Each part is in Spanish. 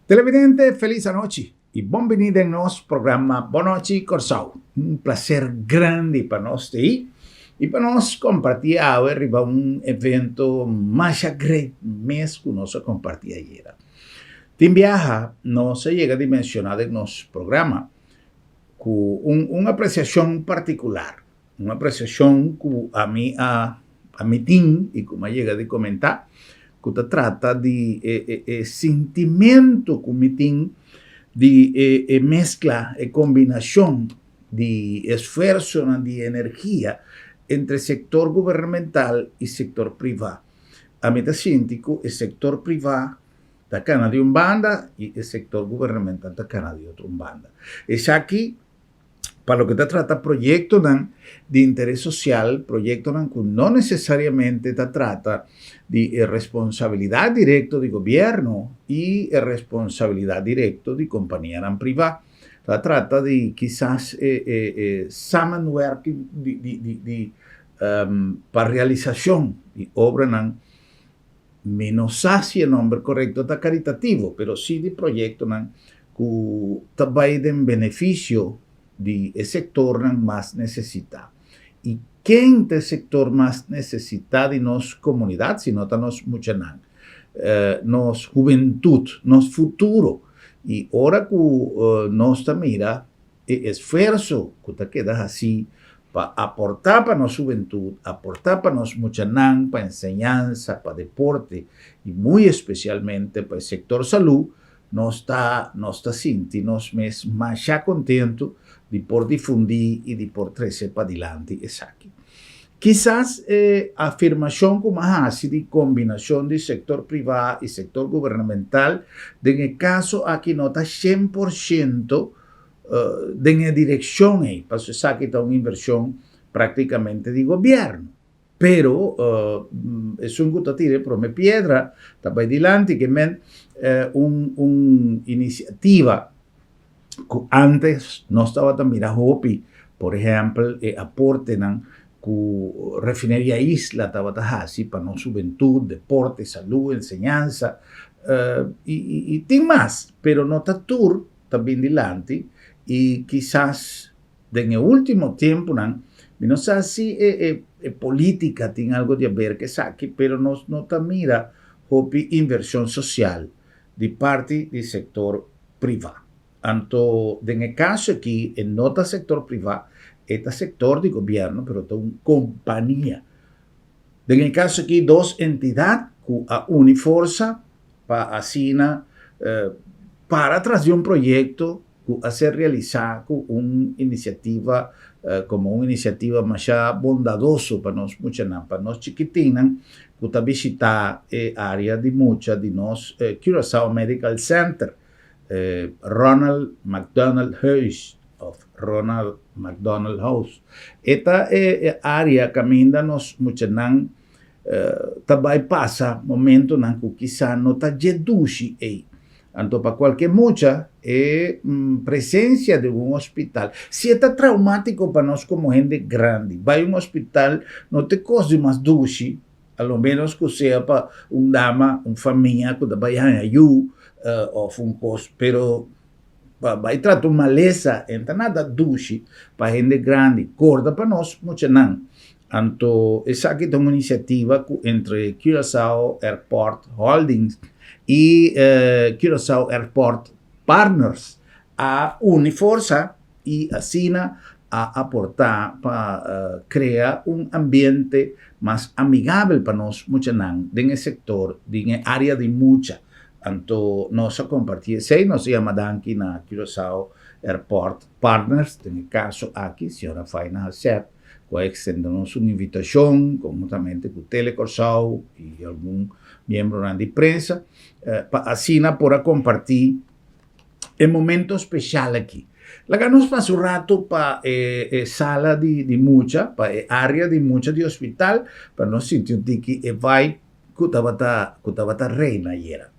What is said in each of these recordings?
Televidente, feliz noite e bem-vindo em nosso programa Boa Noite Corsau. Prazer grande para nós ter e para nós compartilhar arriba evento mais grande mês que nós compartilhar ayer. Tem viaja, nós chega a dimensionar em nosso programa com uma apreciação particular, uma apreciação que a mim tem e como chega a comentar, que trata de sentimento que me tem de mescla e combinação de esforço de energia entre sector governamental e sector privado. A mim sinto que o sector privado está cana de banda e o sector governamental está cana de outra banda. Es aqui para lo que trata proyectos de interés social, proyectos que no necesariamente trata de responsabilidad directa del gobierno y responsabilidad directa de compañía privada. Trata de quizás samenwerking para realización de obras menos hacia el nombre correcto está caritativo, pero sí de proyectos que también den beneficio de sector más necesitado. ¿Y quién es el sector más necesitado de nuestra comunidad? Si no, nos mucha nos juventud, nos futuro. Y ahora que nos mira, el esfuerzo que queda así para aportar para nuestra juventud, aportar para nos mucha para enseñanza, para deporte y muy especialmente para el sector salud, nos está sintiendo más contento de por difundir y de por crecer para adelante. Es aquí. Quizás afirmación como así de combinación de sector privado y sector gubernamental, en el caso aquí no está 100% en la dirección, para eso aquí está una inversión prácticamente de gobierno. Pero es un gutatire, pero me piedra, está para adelante, que una iniciativa que antes no estaba tan hopi, por ejemplo, aporte que refinería isla estaba así para nuestra juventud, deporte, salud, enseñanza y tiene más, pero no está tour también adelante y quizás en el último tiempo no sé si política tiene algo de ver que saque, pero no mira hopi inversión social de parte del sector privado. Tanto en el caso aquí, en otro sector privado, este sector de gobierno, pero es una compañía. En el caso aquí, dos entidades que unen fuerza para atrás de un proyecto que hace realizar una iniciativa como una iniciativa más bondadosa para nos para nos chiquitinas, que está visitar área de mucha de nos Curaçao Medical Center. Ronald McDonald House. Esta área camina nos mucho también pasa momento que quizá no está jedushi ahí. Tanto para cualquier mucha presencia de un hospital. Si está traumático para nosotros como gente grande, va a un hospital, no te coste más dushi, a lo menos que sea para una dama, una familia que vaya a ayudar. O un costo, pero vai tratar uma maleza, então nada duche para gente grande, corda para nós, muito não. Então, essa aqui é uma iniciativa entre Curaçao Airport Holdings e Curaçao Airport Partners a unir força e assim a aportar para criar ambiente mais amigável para nós, muito não, nesse sector, nessa área de mucha. Anto nos compartir, se nos llama Danki na Curaçao Airport Partners, en el caso aquí, señora Faina Hasep, que extendemos una invitación conjuntamente con Telecorsau y algún miembro de prensa, así para compartir el momento especial aquí. La ganamos para un rato para sala de mucha, para área de mucha de hospital, para nos sentir que vai que reina ayer.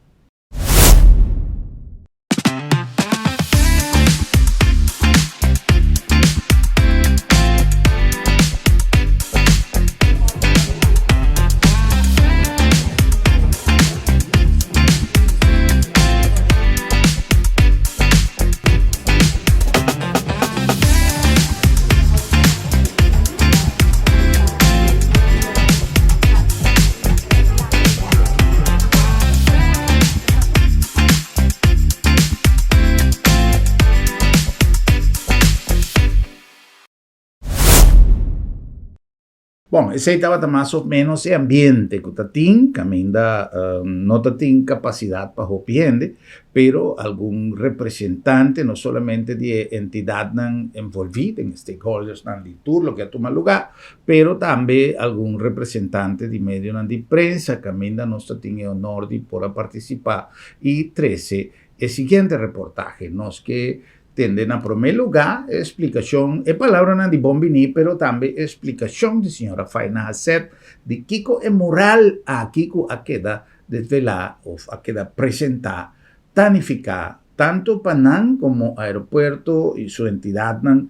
Bom, esse estava mais ou menos esse ambiente que tem, que ainda não tem capacidade para compreender, pero algum representante, não somente de entidade envolvida, em stakeholders de tudo que toma lugar, pero também algum representante de meio de prensa, que ainda não tem o honor de poder participar, e 13, o seguinte reportagem, nós que tenden a primeiro lugar explicação e palavra de Bombini, pero também explicação de senhora Faina Hasset de Kiko é moral a Kiko a queda desvelar ou a queda apresentar, tanificar tanto Panam como aeropuerto e sua entidade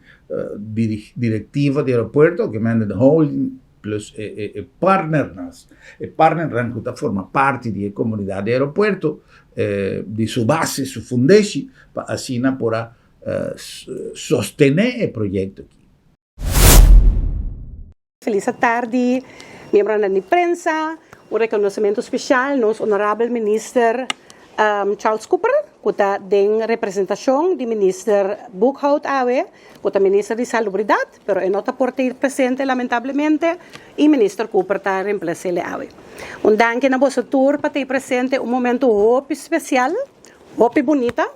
directiva de aeropuerto que manda holding plus partners que forma parte da comunidade de aeropuerto de sua base, sua fundeixe, para assim por sostener o projeto aqui. Feliz tarde, membros da imprensa, um reconhecimento especial nosso honorável ministro Charles Cooper, que está em representação do ministro Buchhout Awe, que está ministro de Salubridade, pero não está por ter presente, lamentavelmente, e o ministro Cooper está reemplazando Awe. Danke na vossa tour para ter presente momento hope especial, hope bonita,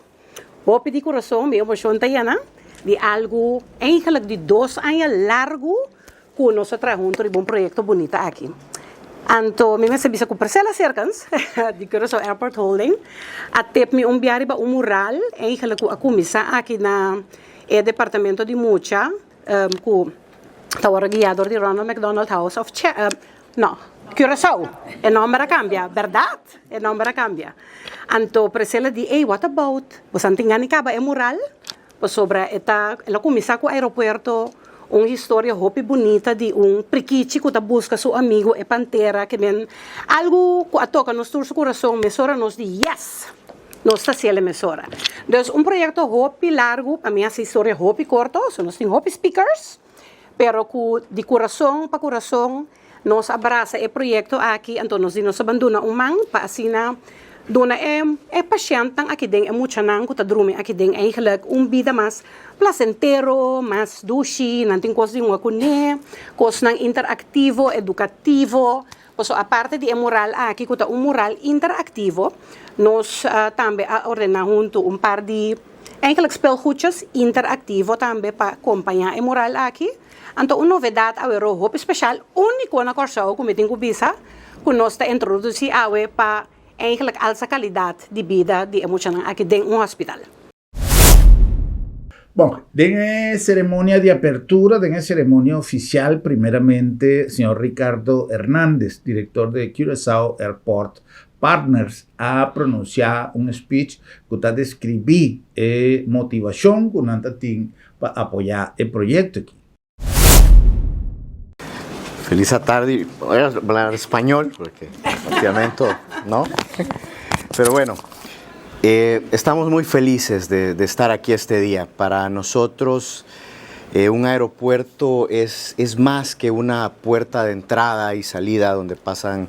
hope de coração, minha emoção tayana, de algo eigenlijk de 2 anos largo, que nós trabalhamos em um projeto bonito aqui. Anto, mi mesa bisa ko persela cercans, di Curaçao Airport Holding, at tep mi umbiari ba umural, eigenlijk ko ako misa aqui na departamento de Mucha, ko tawara guiador de Ronald McDonald House of Curaçao. E nome cambia, verdade? E nome cambia. Anto, presela di, what about? Bosan tingani ka ba mural? Po sobra eta, ela kumisa ko aeropuerto, uma história hope bonita de priquichi que busca seu amigo e pantera que men algo que toca nos nosso coração mesora nos de yes nos está sendo mesora. Então projeto hope largo a minha história hope corto são nós tem hope speakers pero que de coração para coração nos abraça e projeto aqui então nos abandona man para asina dona paciente aqui dentro muito nang que drumi aqui dentro eigenlijk vida mais placentero, mais dushi, nanting coisa de kune, coisa interativo, educativo. So, a parte de moral aqui, que é moral interativo, nós também ordenamos junto par de eigenlijk spelgoedjes interativo também para acompanhar a moral aqui. Então, uma novidade, a hope especial, único na Curaçao, como tem que visa, que nós está introduzir para eigenlijk alta qualidade de vida de emocional aqui dentro do hospital. Bom, en ceremonia de apertura, en ceremonia oficial, primeramente, señor Ricardo Hernández, director de Curaçao Airport Partners, a pronunciar un speech que está describir motivación que nanta tiene para apoyar el proyecto aquí. Feliz tarde, voy a hablar español porque obviamente no, pero bueno. Estamos muy felices de estar aquí este día. Para nosotros un aeropuerto es más que una puerta de entrada y salida donde pasan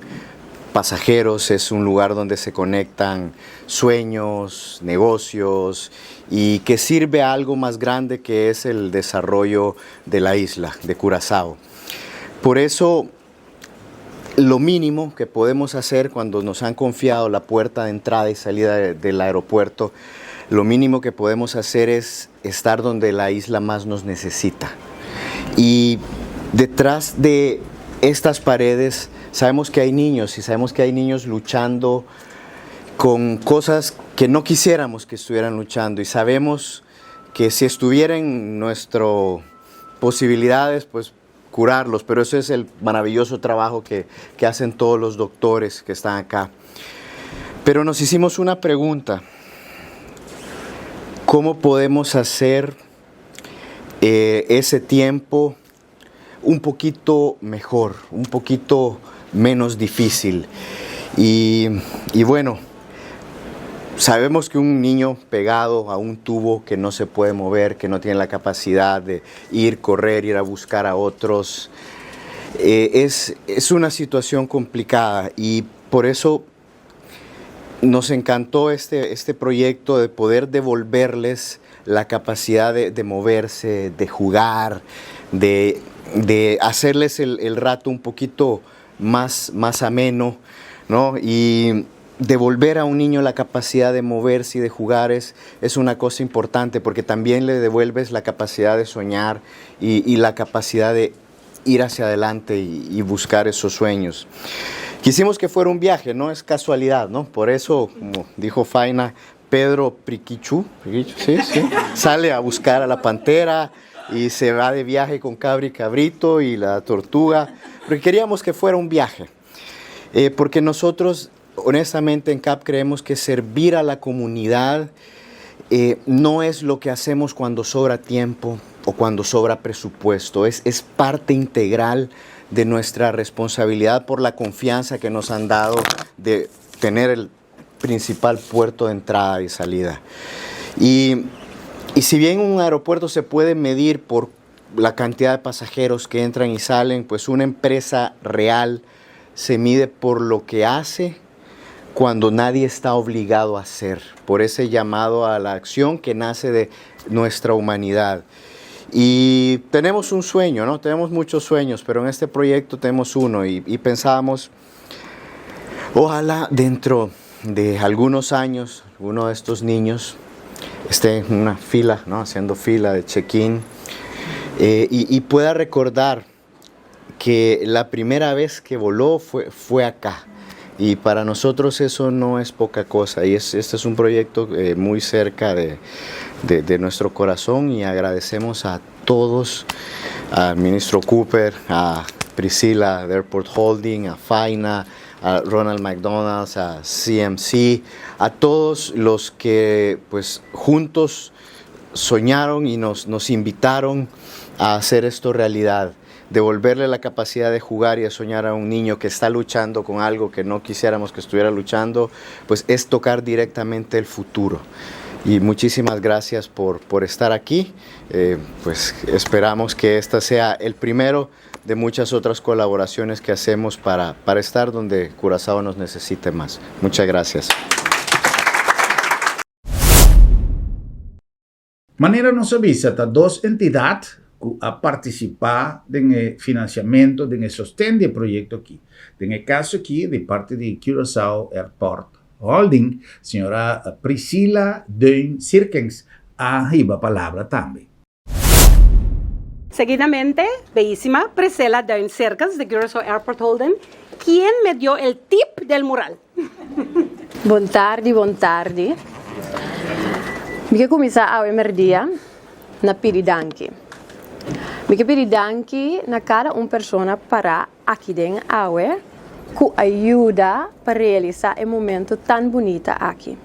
pasajeros, es un lugar donde se conectan sueños, negocios y que sirve a algo más grande que es el desarrollo de la isla, de Curazao. Por eso, lo mínimo que podemos hacer cuando nos han confiado la puerta de entrada y salida del aeropuerto, lo mínimo que podemos hacer es estar donde la isla más nos necesita. Y detrás de estas paredes sabemos que hay niños y sabemos que hay niños luchando con cosas que no quisiéramos que estuvieran luchando y sabemos que si estuvieran en nuestras posibilidades, pues curarlos, pero eso es el maravilloso trabajo que hacen todos los doctores que están acá. Pero nos hicimos una pregunta: ¿cómo podemos hacer ese tiempo un poquito mejor, un poquito menos difícil? Y bueno, sabemos que un niño pegado a un tubo que no se puede mover, que no tiene la capacidad de correr, ir a buscar a otros, es una situación complicada y por eso nos encantó este proyecto de poder devolverles la capacidad de moverse, de jugar, de de hacerles el rato un poquito más ameno, ¿no? Y devolver a un niño la capacidad de moverse y de jugar es una cosa importante, porque también le devuelves la capacidad de soñar y la capacidad de ir hacia adelante y buscar esos sueños. Quisimos que fuera un viaje, no es casualidad, ¿no? Por eso, como dijo Faina, Pedro Priquichu, sí, sale a buscar a la pantera y se va de viaje con Cabri Cabrito y la tortuga, porque queríamos que fuera un viaje, porque nosotros honestamente en CAP creemos que servir a la comunidad no es lo que hacemos cuando sobra tiempo o cuando sobra presupuesto, es parte integral de nuestra responsabilidad por la confianza que nos han dado de tener el principal puerto de entrada y salida. Y si bien un aeropuerto se puede medir por la cantidad de pasajeros que entran y salen, pues una empresa real se mide por lo que hace cuando nadie está obligado a hacer, por ese llamado a la acción que nace de nuestra humanidad. Y tenemos un sueño, ¿no? Tenemos muchos sueños, pero en este proyecto tenemos uno y pensábamos, ojalá dentro de algunos años, uno de estos niños esté en una fila, ¿no? Haciendo fila de check-in y pueda recordar que la primera vez que voló fue acá. Y para nosotros eso no es poca cosa, y este es un proyecto muy cerca de nuestro corazón, y agradecemos a todos, al ministro Cooper, a Priscila de Airport Holding, a Faina, a Ronald McDonald's, a CMC, a todos los que pues juntos soñaron y nos invitaron a hacer esto realidad. Devolverle la capacidad de jugar y de soñar a un niño que está luchando con algo que no quisiéramos que estuviera luchando, pues es tocar directamente el futuro. Y muchísimas gracias por estar aquí. Pues esperamos que esta sea el primero de muchas otras colaboraciones que hacemos para estar donde Curazao nos necesite más. Muchas gracias. Maneira nos avisa a dos entidades a participar en financiamento, en sostén del proyecto aquí. En el caso aquí, de parte de Curaçao Airport Holding, señora Priscila Deun Sirkens, arriba palabra también. Seguidamente, bellísima Priscila Deun Sirkens de Curaçao Airport Holding, quien me dio el tip del mural. Buon tardi. Mi comincia a emerdia na piridanki. Mi piridanki na cada persona para aqui den awe que ajuda para realizar um momento tão bonito aqui.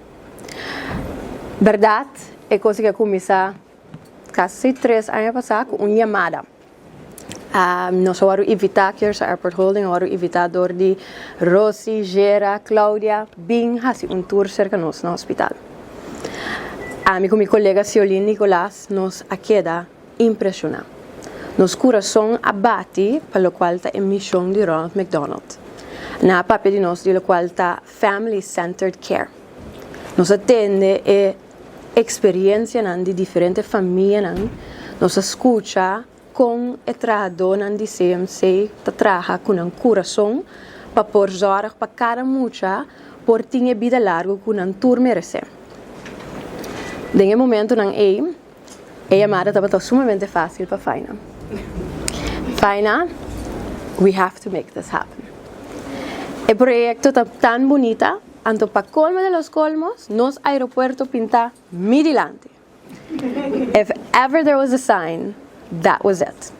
Verdade, é coisa que começar quase 3 anos passar com uma chamada. Nós vamos evitar aqui no Airport Holding, vamos evitar de Rossi, Gera, Cláudia, bem fazer tour cerca de nós no hospital. Com meu colega Ciolin Nicolás, nos queda impressionado. Nos coração abate pelo qual está a missão de Ronald McDonald. Na papel de nós, de qual está Family Centered Care. Nos atende a experiência de diferentes famílias, nos escuta com o trabalhador de CMC, que trabalha com um coração para por zorg para cada mucha por ter vida larga com um tour merece. Nesse momento, a chamada estava sumamente fácil para Faina. Faina, we have to make this happen. El proyecto está tan bonito, tanto para colmo de los colmos, nos aeropuerto pinta midilante. If ever there was a sign, that was it.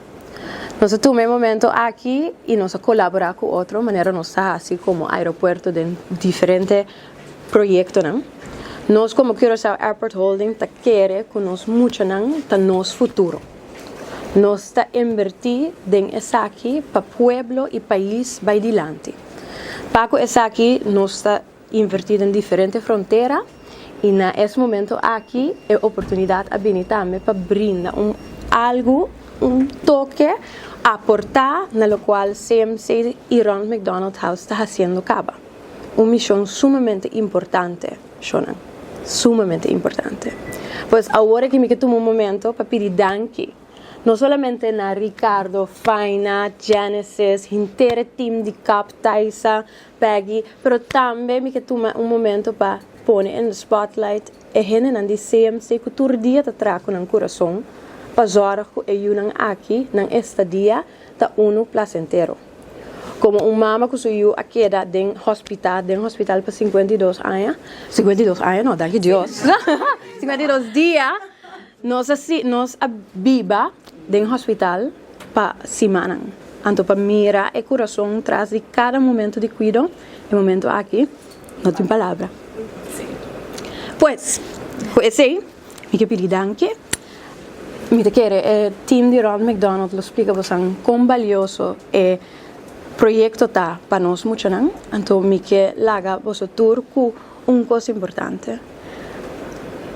Nos tomamos un momento aquí y nos colaboramos con otro manera, nos está así como aeropuerto de diferentes proyectos, ¿no? Nos como Curaçao Airport Holding ta quiere que nos mucho ta nos futuro. Nos está invertir en esa aquí para pueblo y país va adelante. Paco esa aquí nos está invertido en diferentes fronteras y en ese momento aquí es oportunidad a venir también para brindar un toque, aportar en lo cual CMC y Ronald McDonald House está haciendo caba. Una misión sumamente importante, Shonan. Sumamente importante. Pues ahora que me tomo un momento para pedir danke no solamente na Ricardo, Faina, Genesis, inteiro team de Cap, Taisa, Peggy, pero também me que toma momento para pôr em spotlight e gente na CMC que todo dia tá traco no coração para zorgar que eu não aqui na estadia tá placentero. Como mama que sou aqui da hospital para 52 anos. 52 anos, não, daqui Deus. 52 dias, nós abiba dentro hospital para semana. Então, para mirar o coração atrás de cada momento de cuidado, e momento aqui, não tem palavra. Pues, esse, me que pedir danke. Me quer o time de Ronald McDonald lo explica você quão valioso é proyecto tá para nós muito não, então me que laga você tour com coisa importante.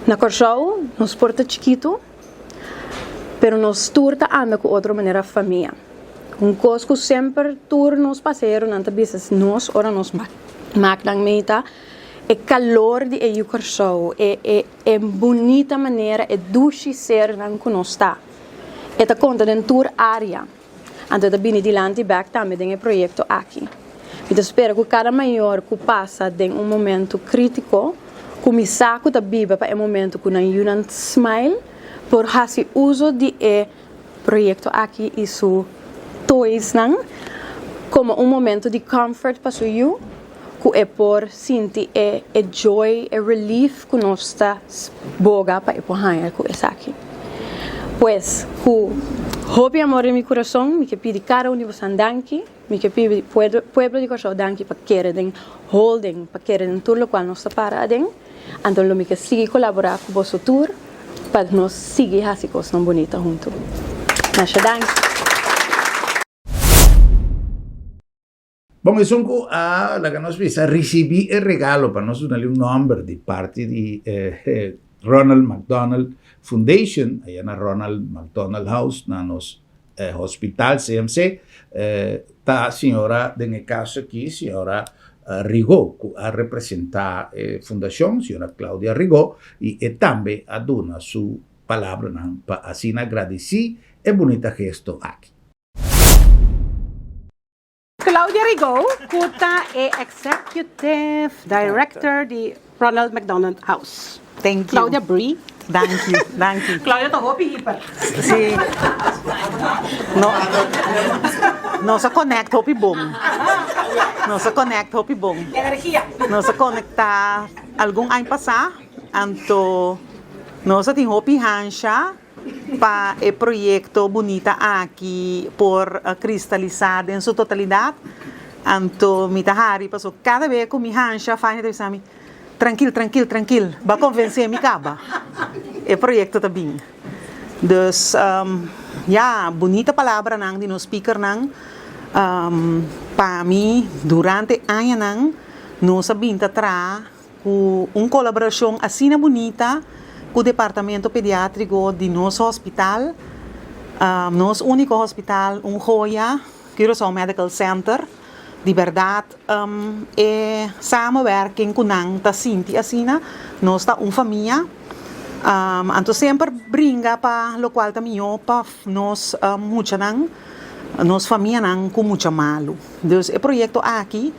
Na Corsau, nós porta chiquito, pero nós tour tá anda com outra maneira família. Coisa que sempre tour nos passeiro nanta business nós ora nós macdang meta é calor de eu Corsau, é bonita maneira é duche ser não que nós tá. É tá conta de tour área. Então, da bini dilante back também tem projeto aqui. Eu espero que cada maior que passa em momento crítico, começar com a biba para momento que não yunan smile, por fazer uso de projeto aqui e su toys não, como momento de comfort para su you, que é por sentir joy, relief que nós está boga para por hanhar com essa aqui. Pues, hope amor en mi corazón, me que pide cara universal danke, me que pide pueblo de corazón danke para querer den holding, para querer den todo lo cual nos para den, entonces lo me que sigue colaborar con vosotros para nos seguir haciendo cosas tan bonitas juntos. Nasha danke. Bom, isso a la que nós precisa recebi el regalo para nós dar um número de parte de Ronald McDonald Foundation, allá na Ronald McDonald House, na nos hospital CMC, tá a senhora, nesse caso aqui, senhora Rigaud, que a representar a fundação, senhora Cláudia Rigaud, e também a dona sua palavra para assim agradecer e bonita gesto aqui. Claudia Rigaud, que é Executive Director de Ronald McDonald House. Thank you. Claudia Bree. Thank you, thank you. Claudia Tohopi Hiper. Sí. No se conecta hopi bom. No se conecta hopi bom. Energia. No se conecta algum ano passado, anto no se tem hopi hansha para o projeto bonita aqui por cristalizar em sua totalidade. Anto mi tahari passou cada vez que mi hansha faz de tranquilo, vai convencer me caba. O projeto também. Dus, bonita palavra nang de no speaker nang, para mim, durante ano nang, nós sabemos tra uma colaboração assim bonita com o departamento pediátrico de nosso hospital, nosso único hospital, joia, Curaçao Medical Center. De verdade, é samenwerking com nang ta sinti assim, nós está família, então sempre brinca para lo qual também para nós muita nang, nós família nang com muita malo. Então, o projeto aqui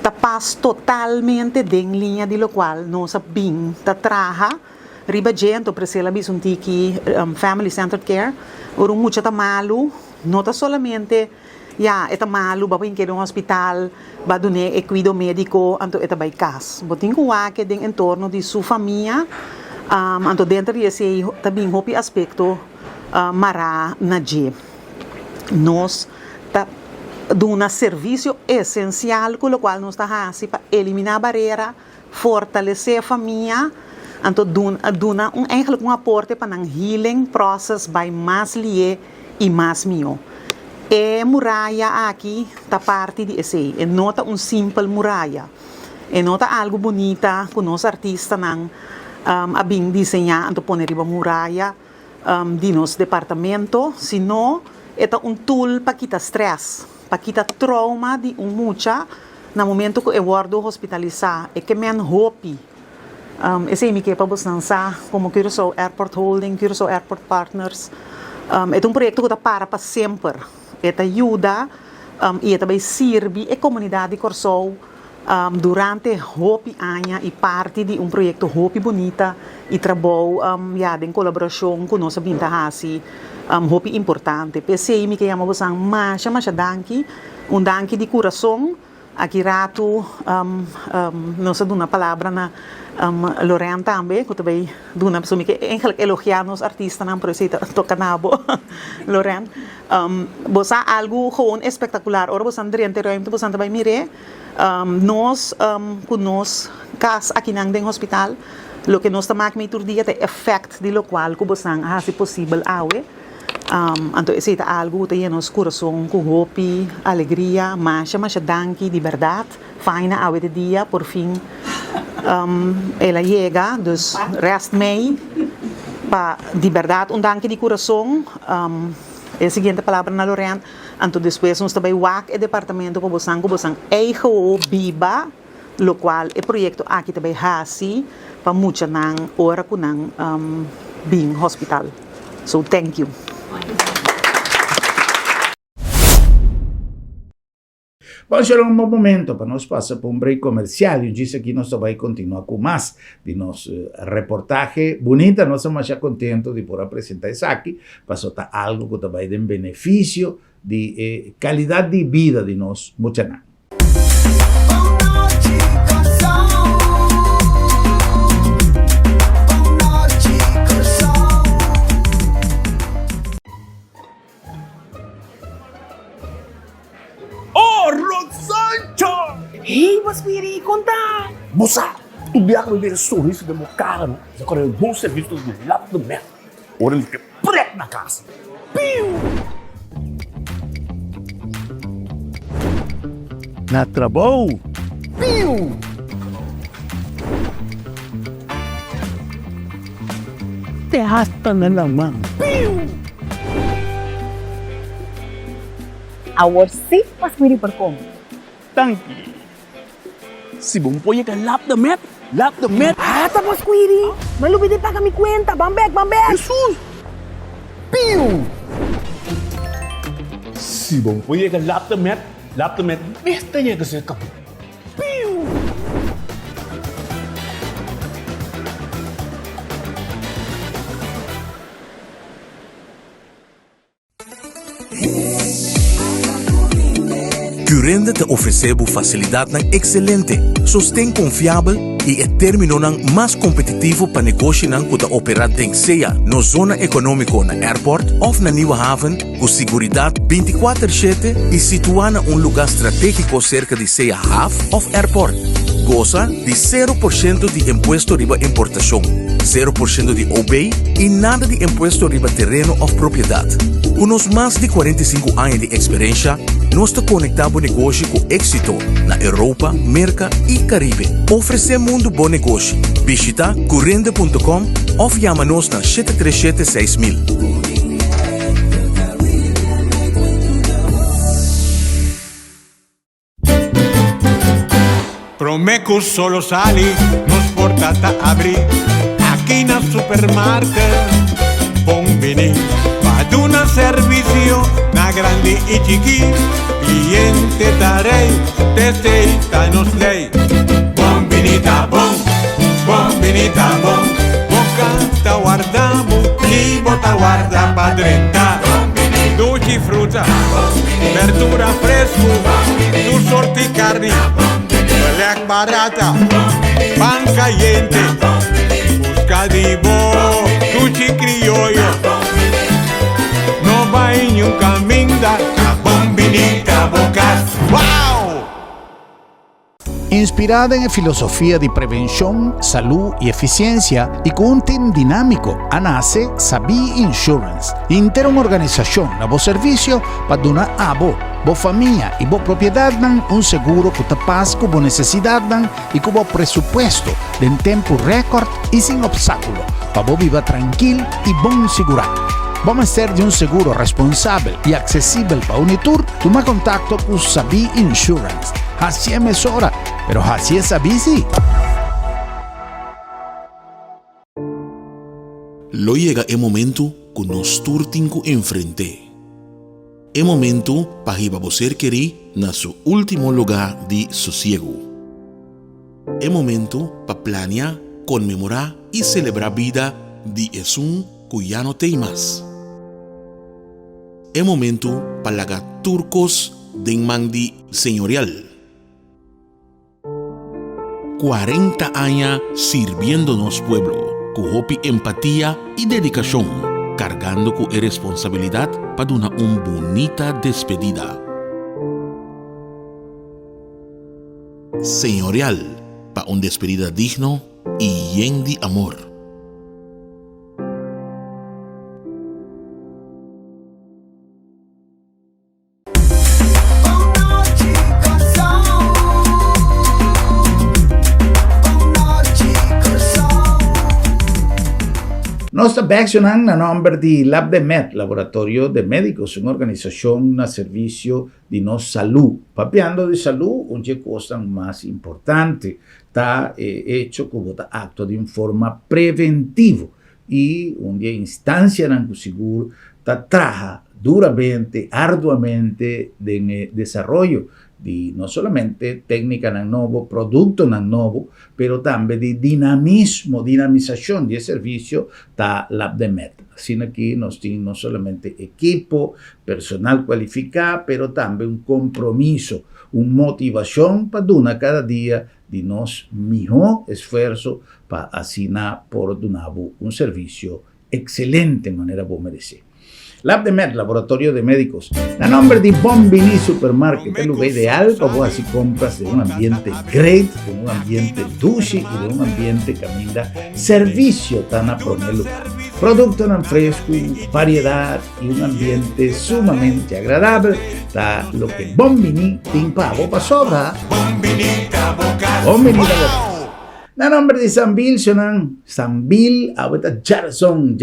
tá passa totalmente em linha de lo qual nós bem tá traha riba gente para ser um tiki family centered care, ou muita tá malo, não tá solamente eta malu ba que um hospital ba dune cuido médico anto eta by cas botin ko que den entorno de sua família anto dentro desse também hopi aspecto mara na je nós ta duna serviço essencial com o qual nós tá hasi para eliminar barreira fortalecer a família anto duna eigenlijk aporte para um healing process by mais lie e mais mio. Muralha aqui da parte de esse, nota simples muralha, nota algo bonita que nós artistas não abim desenhar então pôr riba muralha de nosso departamento, senão é tool para quitar stress, para quitar trauma de mucha no momento que eu vou hospitalizar, que me hope esse me que para como Curaçao Airport Holding, Curaçao Airport Partners É um projeto que está para sempre. Ele ajuda e também serve a comunidade de Corsou durante hopi anos e parte de um projeto hopi bonita e trabalho em colaboração com nossa vinda hasi hopi importante. PCI me chama você mas danke danke de coração aqui rato não sei uma palavra na Loren também que também duna pessoa que eigenlijk elogiar nos artistas na projeto toca nabo Loren você algo gewoon espectacular ora você andrente ruimte você também mire nós com nós cas aqui nang deng hospital lo que nós tamak me tur dia te effect di local que você se possível awe então esse é algo que tem nos coração com hopi alegria mas danke de verdade faina awe de dia por fim ela chega dus rest mei pa de verdade danke de coração a seguinte palavra na Lorena então depois nós também wak o departamento para você eigen biba lo qual o projeto aqui também hasi para muita nang ora kunang being hospital so thank you. Vamos a un momento para nós passar por um break comercial e disse aqui nós vamos continuar com mais de nosso reportaje bonita. Nós estamos já contentos de poder apresentar isso aqui para soltar algo que também tem benefício de qualidade de vida de nós muchanan. Hei, mas Miri, conta! Moça, tu dia que me ver sorriso de meu cara, não? Já quando eu vou serviço do lado do merda. Ora, ele fica preto na casa. Piu! Na trabalho? Piu! Te arrasta na mão. Piu! Awar si mas Miri perform. Tanki. Si bom poye ka lap the met. Ah, tapos Quiri. Malupit pa kami kwenta. Bambek. Jesus! Piu! Si bom poye ka lap the met. Besta niya kasi kapo. Piu! Currende te oferecemos facilidade excelente, sustém confiável e é término mais competitivo para negócio que te opera em SEA, na zona econômica na airport ou na Nieuwe Haven, com segurança 24/7 e situada em lugar estratégico cerca de SEA Haven ou airport. Goza de 0% de imposto riba importação, 0% de OB e nada de imposto riba terreno ou propriedade. Com os mais de 45 anos de experiência, nós te conectamos negócio com êxito na Europa, América e Caribe. Oferecemos um bom negócio. Visita currende.com ou chama-nos na 737-6000. Promeco solo sali, nos portata abri, aqui na supermarket, bombini, paduna servicio, na grande e chiqui, cliente darei, testeita nos lei, bombinita bom, boca ta guardamo, e bota guarda pa 30, dolci frutta, verdura fresco, tu sorti carni, Lek barata, pan caliente, busca de bo, sushi criollo. No va en un camino da bombinita bocas. ¡Wow! Inspirada en filosofía de prevención, salud y eficiencia y con un team dinámico, nace Sabi Insurance, integra una organización, nuevo servicio para donar a vos, familia y vos propiedad un seguro que te pasa con necesidad y con presupuesto en tiempo récord y sin obstáculo, para vos vivir tranquilo y bon seguro. Vamos a ser de un seguro responsable y accesible para Unitur. Toma contacto con Sabi Insurance. Así es hora, pero así es Sabi sí. Lo llega el momento que nos turtin ku enfrente. É momento para riba você querer na seu último lugar de sossego. É momento para planear, comemorar e celebrar a vida de Jesus que já não tem mais. É momento para lagar turcos de man de señorial. 40 años sirviéndonos pueblo, con hopi empatía y dedicación, cargando con responsabilidad para una bonita despedida. Señorial, para una despedida digno y lleno de amor. Nós estamos accionando na nome de LabDemed, Laboratório de Médicos, uma organização no serviço de nossa saúde. Papeando de saúde, onde coisa mais importante está hecho como acto de forma preventiva e onde a instância não seguro está trabaja duramente, arduamente de desenvolvimento de não somente técnica não novo, produto não novo, pero também de dinamização de serviço da LabDemed. Assim aqui nós temos não somente equipo, personal qualificado, pero também compromisso, motivação para dar cada dia de nosso melhor esforço para assinar por donar serviço excelente de maneira como merecer. LabDemed, Laboratorio de Médicos. A nombre de Bombini Supermarket, el lugar ideal para vos hacer compras de un ambiente great, de un ambiente dulce y de un ambiente que brinda servicio tan a primer lugar. Producto tan fresco, variedad y un ambiente sumamente agradable, da lo que Bombini tiene para vos para sobra. Bombini da boca. Na nombre de Sambil, Sambil, ahorita Jarason,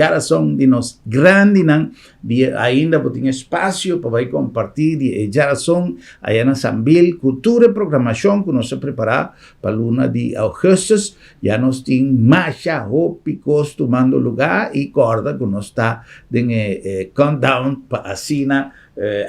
de nos grande, ainda tem espaço para compartir de Jarason, aí na Sambil, cultura e programação que nós preparar para a luna de agosto, já nós temos marcha, picos tomando lugar e corda que nós está em countdown para assinar,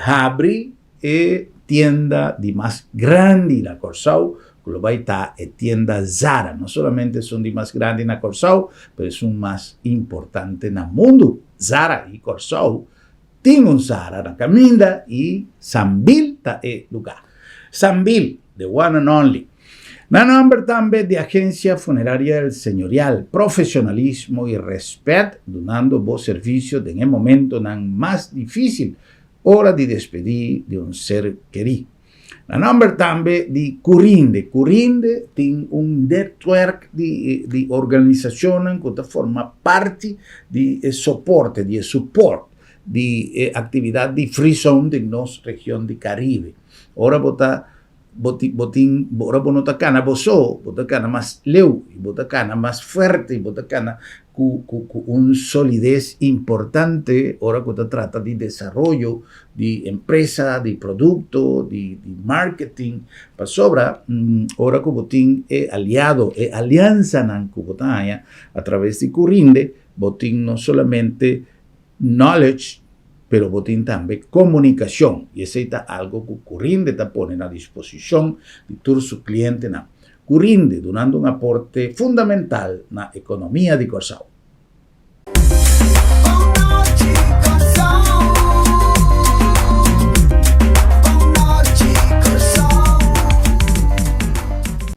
abre e tienda de mais grande na Corsau, que vai estar a tienda Zara. Não somente são de mais grande na Corsau, mas são mais importante no mundo. Zara e Corsau tem Zara na Caminda e Sambil está em lugar. Sambil, the one and only. Na nome também de Agência Funerária El Señorial, profissionalismo e respeito, donando bom serviço em um momento mais difícil, hora de despedir de ser querido. Na nome também de Curinde. Curinde tem network de organização que forma parte de suporte, de atividade de free zone de nossa região de Caribe. Ora bota cana bota cana mais leu, bota cana mais forte, bota cana com solidez importante, ora que trata de desenvolvimento de empresa, de produto, de marketing, para sobra, ora que botin é aliado, é aliança na Cubotanha, através de Curinde, botin não somente knowledge, pero botin também comunicação, e esse é algo que Curinde está pondo à disposição de todos os clientes na Curinde, donando um aporte fundamental na economia de Corsau.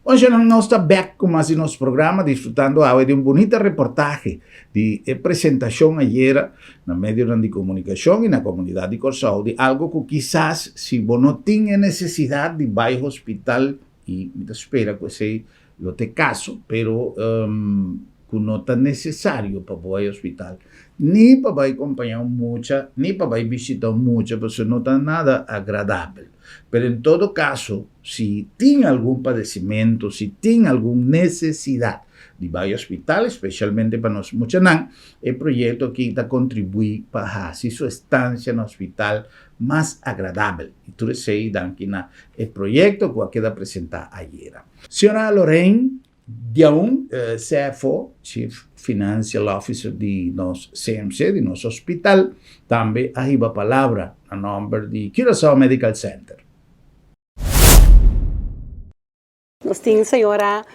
Hoje nós estamos back com mais nosso programa, desfrutando de bonita reportagem de apresentação ayer no meio de comunicação e na comunidade de Corsau, de algo que quizás, se você não tinha necessidade de ir ao hospital, e espera que esse lo te caso, pero que não está necessário para ir ao hospital, nem para ir acompanhar muita, nem para ir visitar muita, porque não está nada agradável. Pero em todo caso, se tem algum padecimento, se tem alguma necessidade de ir ao hospital, especialmente para nós muchanã, o projeto aqui está contribuir para fazer sua estância no hospital mais agradável. E tudo isso aí, aqui no projeto que eu quero apresentar ayer. Senhora Lorraine, Diaun, CFO, Chief Financial Officer de nos CMC, de nos hospital, também arriba a palavra a nome de Curaçao Medical Center. Nós temos a senhora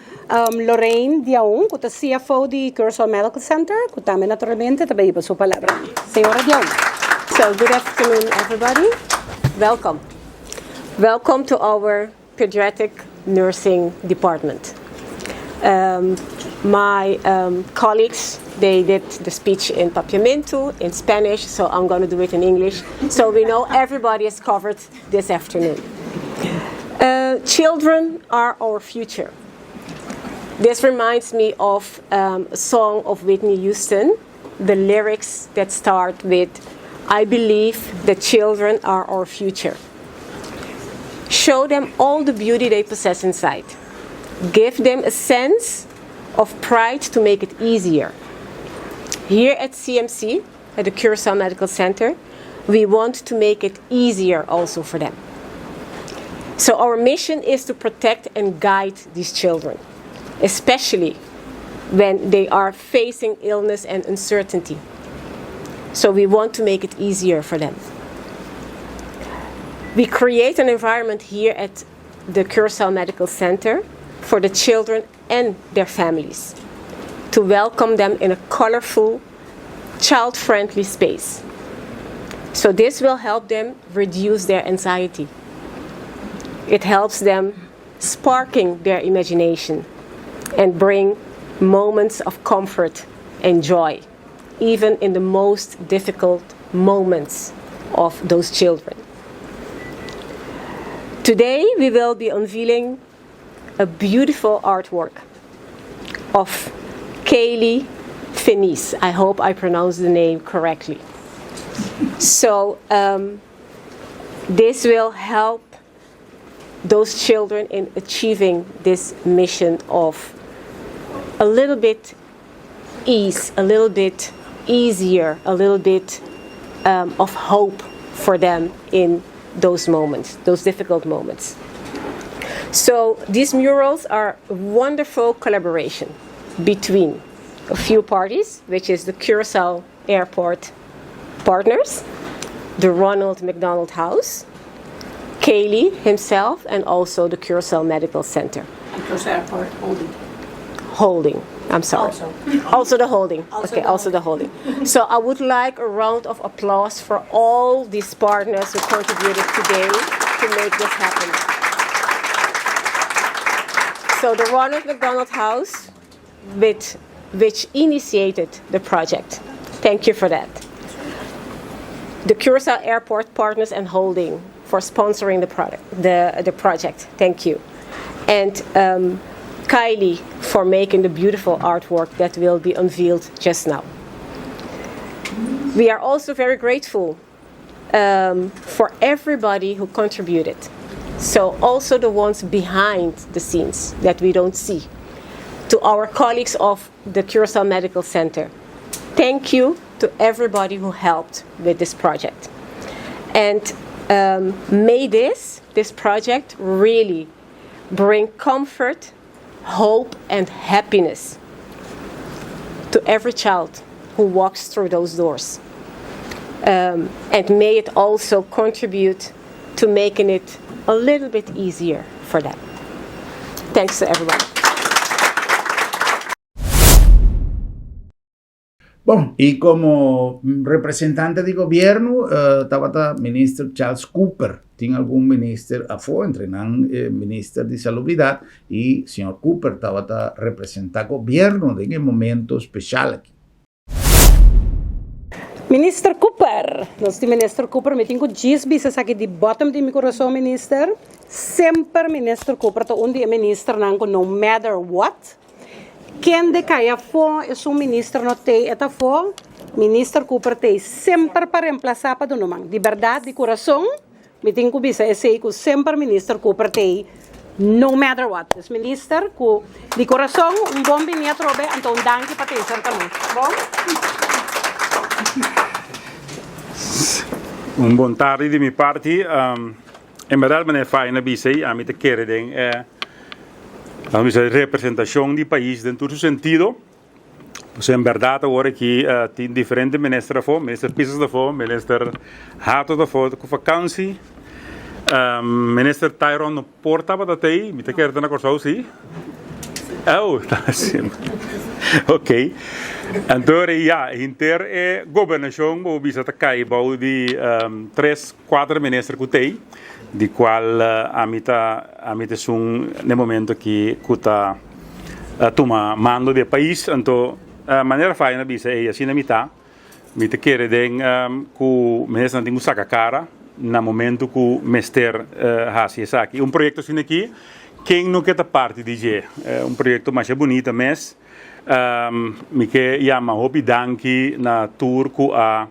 Lorraine Diaun, que é CFO de Curaçao Medical Center, que também naturalmente também a sua palavra. Senhora Diaun. So, good afternoon, everybody. Welcome. Welcome to our pediatric nursing department. My colleagues, they did the speech in Papiamento, in Spanish, so I'm going to do it in English. So we know everybody is covered this afternoon. Children are our future. This reminds me of a song of Whitney Houston, the lyrics that start with, I believe the children are our future. Show them all the beauty they possess inside. Give them a sense of pride to make it easier. Here at CMC, at the Curaçao Medical Center, we want to make it easier also for them. So our mission is to protect and guide these children, especially when they are facing illness and uncertainty. So we want to make it easier for them. We create an environment here at the Curaçao Medical Center for the children and their families, to welcome them in a colorful, child-friendly space. So this will help them reduce their anxiety. It helps them sparking their imagination and bring moments of comfort and joy, even in the most difficult moments of those children. Today we will be unveiling a beautiful artwork of Kaylee Finis. I hope I pronounced the name correctly. So this will help those children in achieving this mission of a little bit ease, a little bit easier, a little bit of hope for them in those moments, those difficult moments. So these murals are a wonderful collaboration between a few parties, which is the Curaçao Airport partners, the Ronald McDonald House, Kaylee himself, and also the Curaçao Medical Center. Curaçao Airport Holding. I'm sorry. Also the holding. Also the holding. So I would like a round of applause for all these partners who contributed today to make this happen. So the Ronald McDonald House, which initiated the project. Thank you for that. The Curaçao Airport Partners and Holding for sponsoring the project. Thank you. And Kylie for making the beautiful artwork that will be unveiled just now. We are also very grateful for everybody who contributed. So also the ones behind the scenes that we don't see. To our colleagues of the Curaçao Medical Center, thank you to everybody who helped with this project. And may this project really bring comfort, hope, and happiness to every child who walks through those doors. And may it also contribute to making it a little bit easier for them. Thanks to everybody. Bom, y como representante de gobierno, estaba el ministro Charles Cooper. Tiene algún ministro afuera, entre el ministro de Salubridad y el señor Cooper estaba representando gobierno en un momento especial aquí. Minister Cooper, nós Minister Cooper, me tenho dias bisas aqui de bottom de meu coração, Minister. Sempre Minister Cooper, to onde é minister nango, no matter what. Quem de caia for, é um ministro não tem, eta for, Minister Cooper tem sempre para reemplaçar para do nome. De verdade, de coração, me tenho bisa, é sei que sempre Minister Cooper tem, no matter what. Esse minister, de coração, bom vinheta, Robe, então danke para ter também. Bom? Buon tardi di mia parte. In verdad me ne fai una bisei a mi te keren a representação do país dentro do sentido. Pues en verdad agora aqui tem diferentes ministros da minister Pisas da minister Hato da com vakantie, minister Tyron no porta para daí, me te quer na corção sim? Oh, tá sim. Ok. Então inter governação vou bisa ta cai bau de 3-4 ministros que tem, de qual a mita são no momento que kuta toma mando do país, então maneira faina bisa assim na mita quer den ku ministro não tem saca cara na momento que mester hasi aqui projeto assim aqui quem não quer parte de projeto mais bonito mas me que chama hobby danki na tour ku a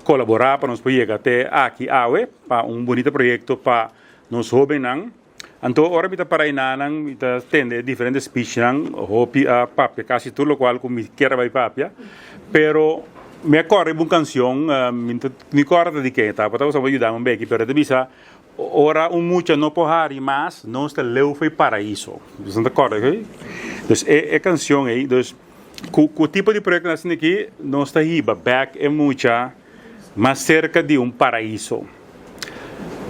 colaborar para nos projeto até aqui para bonito projeto para nos hobby nang. Então, agora kita para inanang kita tende diferentes speech nang hopi a papia casi tudo qual como quer vai papia, pero me corre uma canção me corre de que tá, para você ajudar um bem, pero te bisa ora mucha no pohari mas não está leu foi paraíso, você não corre, ok? Dus canção aí, dus o tipo de projeto assim aqui não está hiba back é mucha mais cerca de paraíso.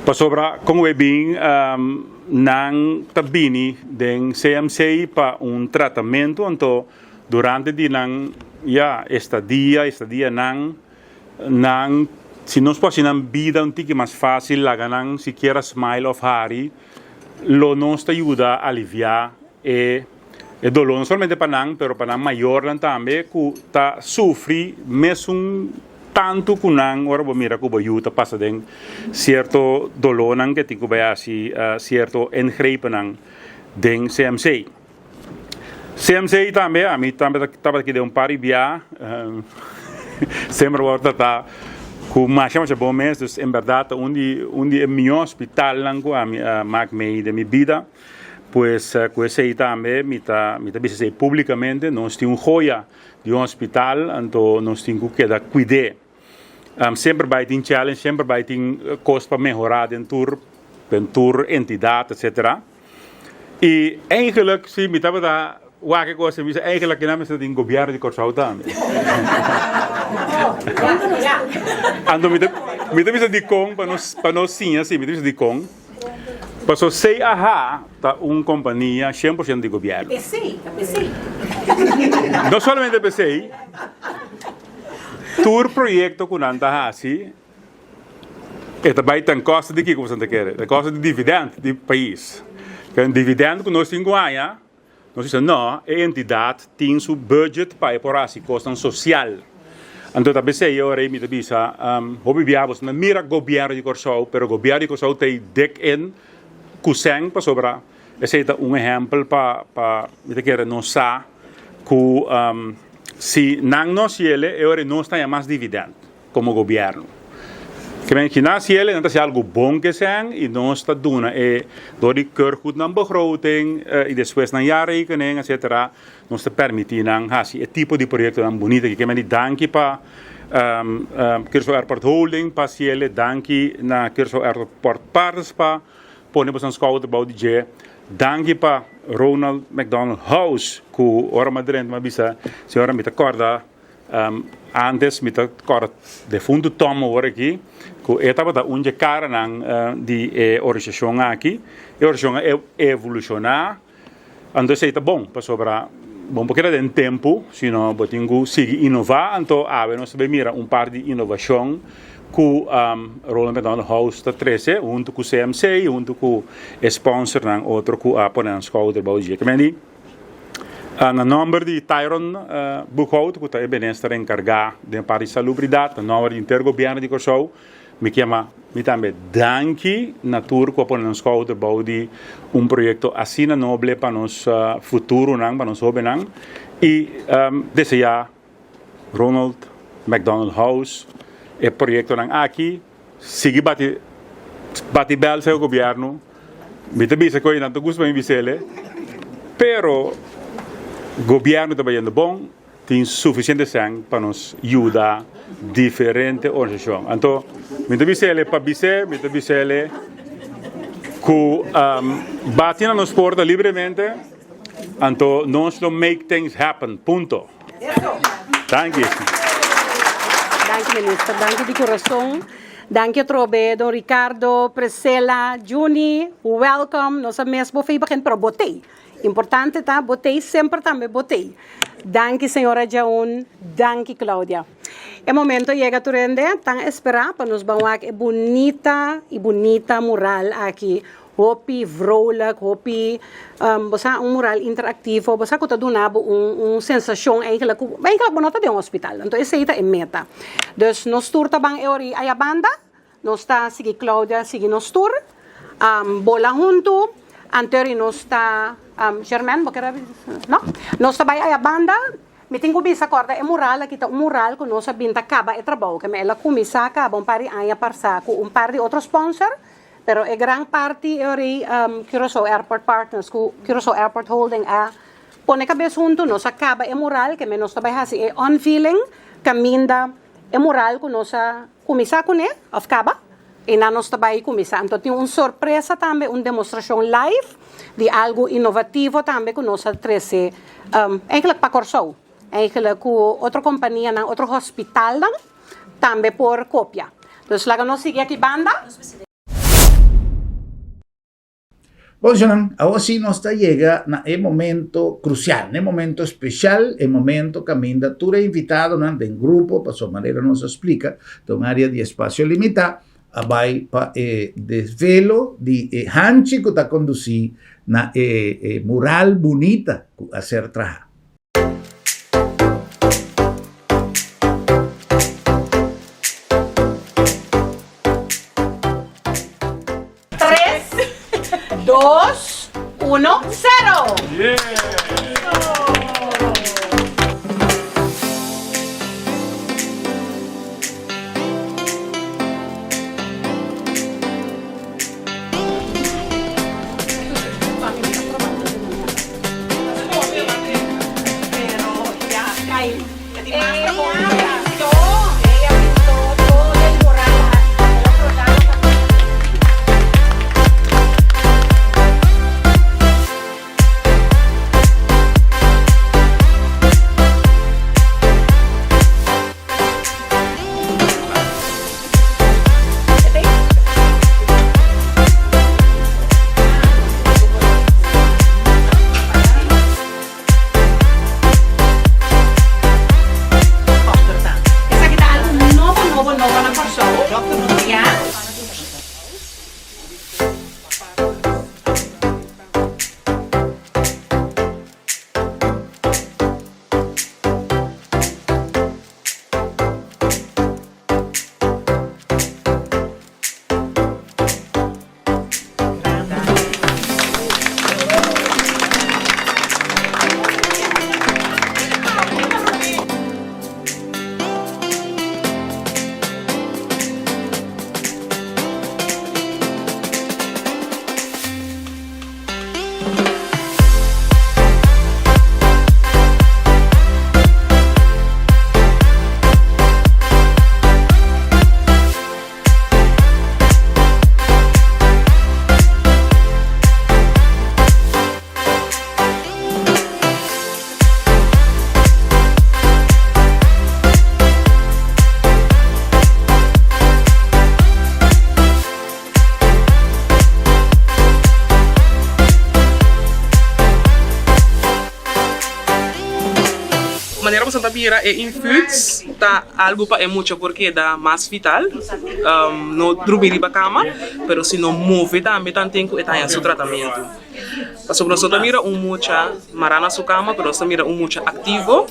Para sobra como é bem nang tabini den CMC para tratamento então durante di nang estadia nang se nós possiamo vida tique mais fácil la ganang siquiera smile of hari lo nos ajuda a aliviar e dolor não somente para nang pero para nang maior também que tá sofre mesmo tanto que nang ora mira que ajuda passa den certo dolor nang que tem que vai assim certo ingrepen nang den CMC também a mim também estava aqui de par via sempre volta tá com mais bom mês dus em verdade onde é meu hospital lango a mag me de minha vida pues com esse aí também me tá bisa publicamente nós temos joia de hospital então nós temos que dar cuidar sempre vai ter challenge sempre vai ter coisas para melhorar dentro entidade etc e eigenlijk se me estava da que coisa me eigenlijk não me está em governo de Curaçao também ando me está de com para nós sim assim me está de com passou sei tá companhia 100% de governo PC não somente PC tour projeto com anda assim também tem custo de que você não quer custo de dividendo do país que dividendo que nós temos ganha nós dizemos não a entidade tem seu budget para por assim custo social então também sei eu aí me bisa hobby viagens na mira governo de Curaçao pero governo de Curaçao tem dek in kuseng para sobra esse é exemplo para me quer não sa que se não se ele agora não está mais dividendo como governo que men que nasce ele não está algo bom que sean e não está dando door die keurgoed na begroting e depois na jaarrekening etc não está permitindo esse tipo de projeto tão bonito que men danke para Curaçao Airport Holding para se ele danke na Curaçao Airport Partners para ponemos een schouder bouw DJ danke para Ronald McDonald House que ora madrendo ma bisa se ora mita corda antes mita corda de fundo tomo ora aqui que etapa da unje cara nang di organização aqui e organização evolucionar ando sei tá bom para sobra bom porque era de tempo sino botingu sigue inovar então nós mira par de inovação que Ronald McDonald House está 13 junto com o CMC junto com o sponsor ng outro que põe na schouder bouw que mendi na número de Tyron Boekhout que está bem-estar encarregado de parte de salubridade na número de intergoverno de Curaçao me chama me também danke na tour que põe na schouder bouw de projeto assim nobre para nos futuro nang para nos jovem nang e desejar Ronald McDonald House o projeto nang aqui sigue bati bel seu governo me também se coi não gosto bem visele pero governo está bem bom tem suficiente sangue para nos ajudar diferentes organizações então me também visele para visele me também visele que bati na nos porta livremente Anto, nós don't make things happen, punto. Thank you. Dank je, minister. Dank je de coração. Dank je, Trobe, Don Ricardo, Priscilla, Juni. Welcome. Nós mesmo foi begin para botei. Importante, tá? Botei sempre também botei. Dank je, senhora Jaun. Dank je, Claudia. É momento chega tu rende, tang esperar para nos bawak e bonita mural aqui. Hopi vrolijk, hopi basta mural interactivo, basta ko ta donabo sensação eigenlijk bonota de hospital. Então essa é a meta. Dus nos tour tabang eori ay banda, nos ta sige Claudia, sige nos tour, bola junto, anteri nos ta Germain, no? Nos ta bay ay banda. Meting ko bisa corda e mural kita mural ko no sa binta kaba e trabaho que me ela kumisa ka bon pari aya parsa ko par de outro sponsor pero e gran parte ori Curaçao Airport Partners ko Curaçao Airport Holding a pone cabeça junto no sa kaba e mural que me nos tabay hasi e on feeling caminda e mural ko no sa kumisa ko ne of kaba e na nos tabay kumisa então tem surpresa também demonstração live de algo inovativo também ko no sa 13 eigenlijk pa Curaçao eigenlijk com outra companhia ng outro hospital lang também por cópia. Dus laga no sige aqui banda. Bom, Jonan, ahora sí nos llega na momento crucial, momento especial, momento que ainda tu é invitado em grupo, para sua maneira nos explica, de uma área de espaço limitado, vai para desvelo de Hanchi que está conduzindo na mural bonita a ser trabalhada. Dos, uno, cero. maneira como Santa Mira é infus, tá algo para é muito porque dá mais vital, não dormir na cama, pero se não move também tem que estar em seu tratamento. Sobre Santa Mira mucha marana sua cama, pero Santa Mira mucha ativo,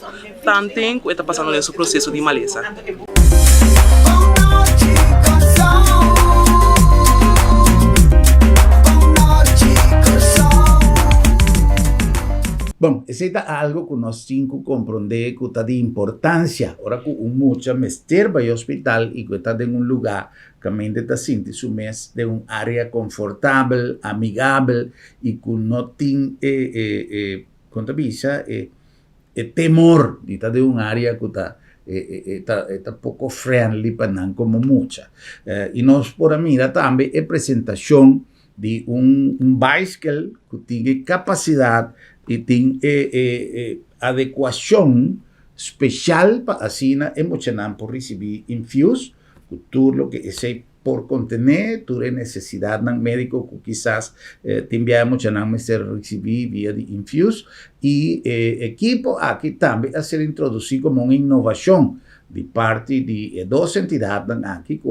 tem que estar passando nesse processo de maleza. Bom, esse é algo que nós temos que compreender que está de importância. Ora, que muita mestre vai ao hospital e que está em lugar que a mente está sentindo mês de área confortável, amigável e que não tem temor de estar em área que está pouco friendly para não como muita. E nós por mirar também a apresentação de bicycle que tem capacidade y tiene adecuación especial para asina emocional por recibir infuse, todo lo que ese por contener, tuve necesidad de médico que quizás te enviamos a recibir vía de infuse y equipo aquí también a ser introducido como una innovación de parte de dos entidades aquí que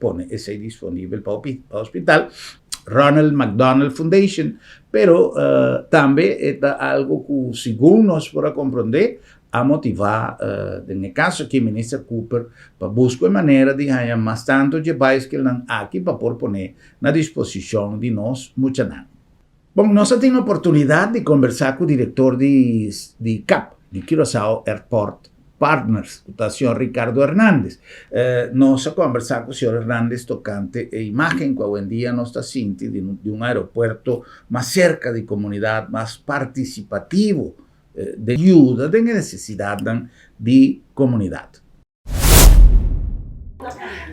pone ese disponible para el hospital, Ronald McDonald Foundation, pero también es algo que según nos podrá comprender, a motivar, en el caso que el ministro Cooper, para buscar manera de hacer más tanto de país que están aquí para poner a disposición de nos mucha nada. Bueno, nosotros tenemos la oportunidad de conversar con el director de CAP, de Curaçao Airport Partners, el señor Ricardo Hernández. Nos ha conversado con el señor Hernández tocante la imagen que hoy en día nos está sintiendo de un aeropuerto más cerca de la comunidad, más participativo, de ayuda, de necesidad de comunidad.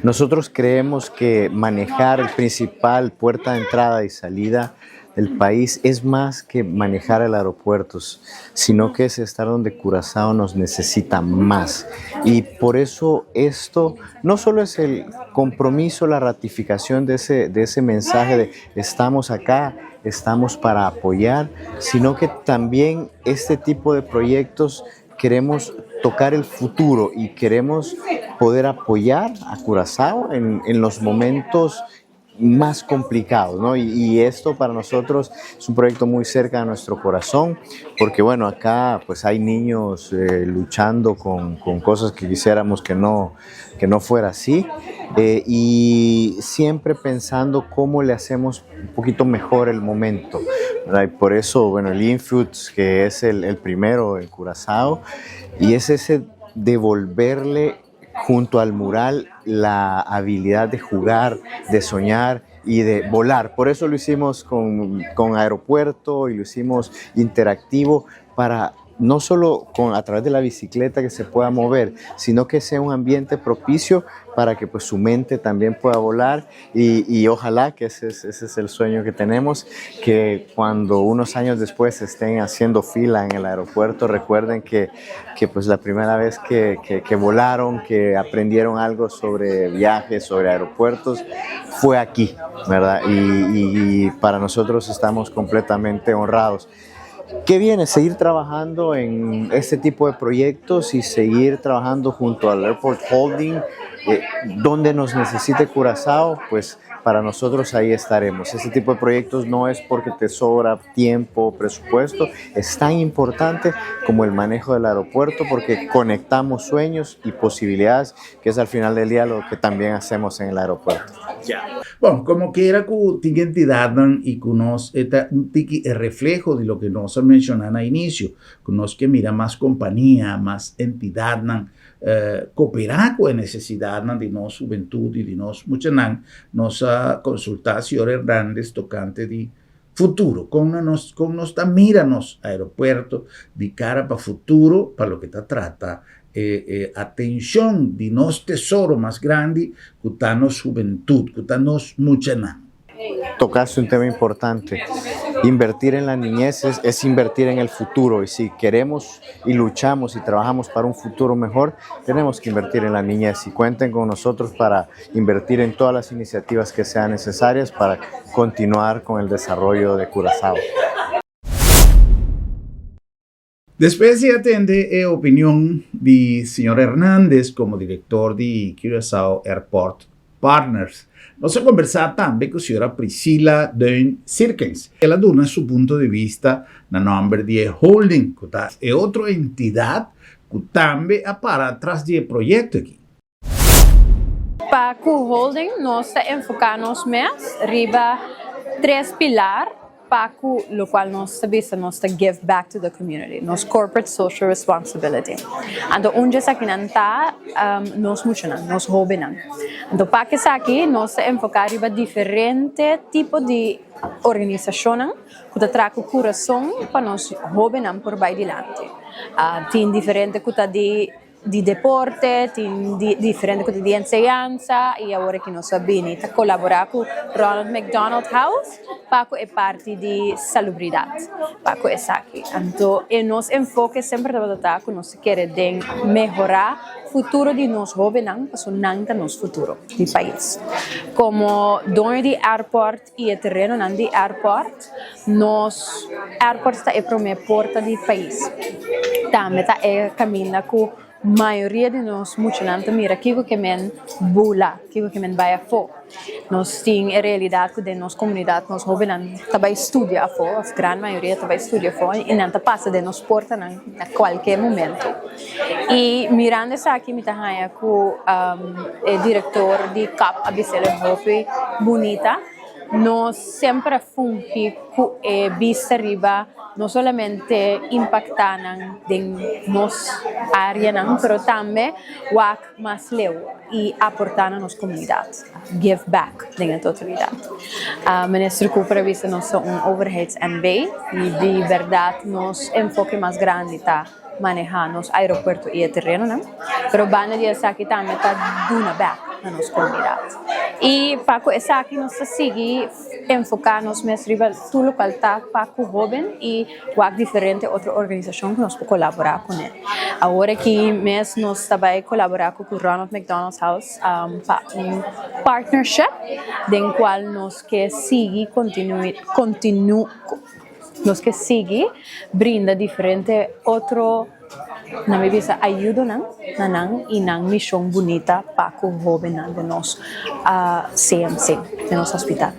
Nosotros creemos que manejar el principal puerta de entrada y salida del país es más que manejar el aeropuerto, sino que es estar donde Curazao nos necesita más. Y por eso esto no solo es el compromiso, la ratificación de ese mensaje de estamos acá, estamos para apoyar, sino que también este tipo de proyectos queremos tocar el futuro y queremos poder apoyar a Curazao en los momentos más complicados, ¿no? Y esto para nosotros es un proyecto muy cerca de nuestro corazón, porque bueno, acá pues hay niños luchando con cosas que quisiéramos que no fuera así, y siempre pensando cómo le hacemos un poquito mejor el momento, ¿verdad? Y por eso, bueno, el Infoods, que es el primero en Curazao, y es ese devolverle junto al mural la habilidad de jugar, de soñar y de volar. Por eso lo hicimos con aeropuerto y lo hicimos interactivo para no solo a través de la bicicleta que se pueda mover, sino que sea un ambiente propicio para que pues su mente también pueda volar y ojalá que ese es el sueño que tenemos, que cuando unos años después estén haciendo fila en el aeropuerto recuerden que pues la primera vez que volaron, que aprendieron algo sobre viajes, sobre aeropuertos, fue aquí, ¿verdad? Y para nosotros estamos completamente honrados. ¿Qué viene? Seguir trabajando en este tipo de proyectos y seguir trabajando junto al Airport Holding, donde nos necesite Curazao, pues para nosotros ahí estaremos. Este tipo de proyectos no es porque te sobra tiempo, presupuesto, es tan importante como el manejo del aeropuerto porque conectamos sueños y posibilidades, que es al final del día lo que también hacemos en el aeropuerto. Bueno, como quiera que tenga entidad y que nos el reflejo de lo que nos mencionan al inicio, que nos que mira más compañía, más entidad, cooperar con necesidad de nos juventud y de nos mucha nos consultar señor Hernández tocante de futuro, con nos miranos aeropuerto de cara para futuro, para lo que te trata. Atención de nos tesoro más grande que está nos juventud, que está nos mucha Tocaste un tema importante. Invertir en la niñez es invertir en el futuro, y si queremos y luchamos y trabajamos para un futuro mejor, tenemos que invertir en la niñez, y cuenten con nosotros para invertir en todas las iniciativas que sean necesarias para continuar con el desarrollo de Curazao. Después de atender la opinión del señor Hernández como director de Curaçao Airport Partners, nos ha conversado también con la señora Priscila Deun Sirkens. Ella da su punto de vista en nombre de Holding, que es otra entidad que también para atrás del proyecto aquí. Para Q Holding, nós enfocamos mais riba 3 pilares para lo cual nós sabemos give back to the community, nos corporate social responsibility. Então, onde sa kinanta nos muchanan, nos hobinan. Então, para que sa aqui nós enfocar riba diferente tipo de organização que tra com coração para nos hobinan por vai dilante. Tem diferente kuta de di deporte, di differente coisa di enseñanza e agora que nós sabemos colaborar com Ronald McDonald House, Paco é parte de salubridade, Paco é aqui. Então, e nos enfoque sempre trabalhar com nós quer melhorar o futuro de nós jovens, porque não é nosso futuro do país. Como dono de airport e terreno de airport, nos airport está a primeira porta do país. Também está a caminhar com maioria de nós muitos mira que men bula, que men vai a fo. Nós tem a realidade que de nossa comunidade nós jovens também estudia a fo, a grande maioria também estudia a fo e não passa de nos porta na qualquer momento. E mirando essa aqui me tá com o diretor de CAP Abicele Hope Bonita, nós sempre fungi com a vista riba não somente impactam em nossa área, mas também o mais leu e aportar na nossa comunidade, give back na totalidade. A ministra Cooper vista nós overheads-MB e de verdade nos enfoque mais grande está manejar nos aeroporto e terreno, né? Pero banda de essa aqui também está dando back na nossa comunidade. E Paco, essa aqui nós segue enfocar nos mais riba tudo qual está Paco jovem e o diferente outra organização que nós podemos colaborar com ele. Agora que mês nós também colaborar com o Ronald McDonald House para partnership, den qual nós que sigue nos que sigue brinda diferente outro na minha vista ajuda e na missão bonita para o jovem de nós CMC de nosso hospital.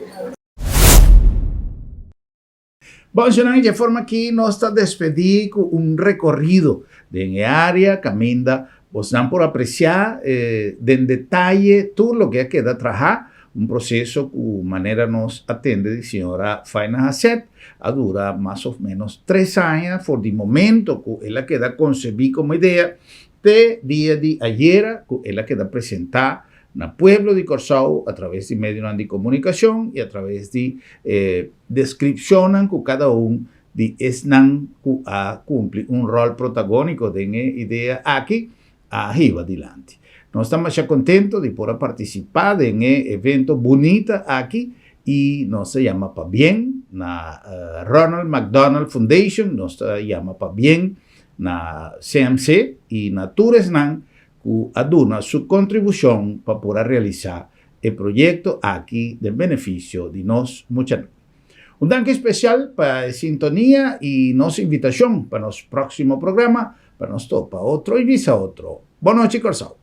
Bom, de forma que nós está despedindo com recorrido de área, caminda, vos dan por apreciar en detalle todo lo que queda trabajar, un proceso que manera nos atende la señora Faina Hasset, a dura más o menos 3 años, por el momento que ella queda concebida como idea, de día de ayer, que ella queda presentada en el pueblo de Corzao a través de medios de comunicación y a través de descripción que cada uno de esnan que cumple un rol protagónico de la idea aquí, arriba adelante. Nós estamos já contentos de poder participar en evento bonito aqui e nos chama para bem na Ronald McDonald Foundation, nos chama para bem na CMC e na Turesnan, que aduna sua contribuição para poder realizar o projeto aqui de benefício de nós muitos. Um danke especial para a sintonia e nossa invitação para nosso próximo programa, para nós topa outro e visa outro. Boa noite, Corzao.